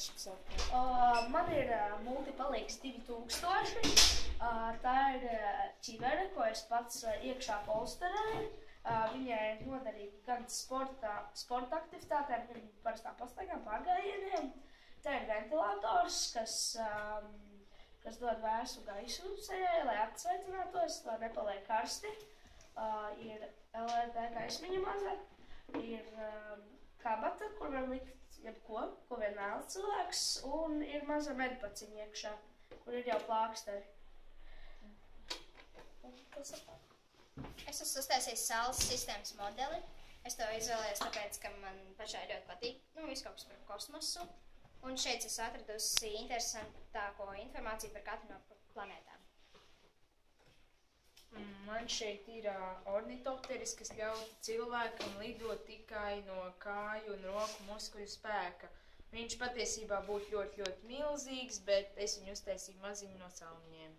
vienkārši sapni? Man ir multipalīgs 2000. Tā ir ķivere, ko es pats iekšā polsterēju. Viņai ir noderīga gan sporta aktivitātēm, gan parastām pastaigām, pārgājieniem. Tā ir ventilators, kas dod vēsu gaisu sejai, lai atsveicinātos, lai nepaliek karsti. Ir LED gaismiņa maza, ir kabata, kur var likt jebko, ko vien vēlas cilvēks, un ir maza medpaciņa iekšā, kur ir jau plāksteri. Es esmu uztaisījis saules sistēmas modeli. Es to izvēlējos tāpēc, ka man pašai ļoti patīk, viss kaut kas par kosmosu. Un šeit es atradusi interesantāko informāciju par katru no planētām. Man šeit ir ornitopteris, kas ļauj cilvēkam lidot tikai no kāju un roku muskuļu spēka. Viņš patiesībā būtu ļoti, ļoti milzīgs, bet es viņu uztaisīju maziņu no salmiņiem.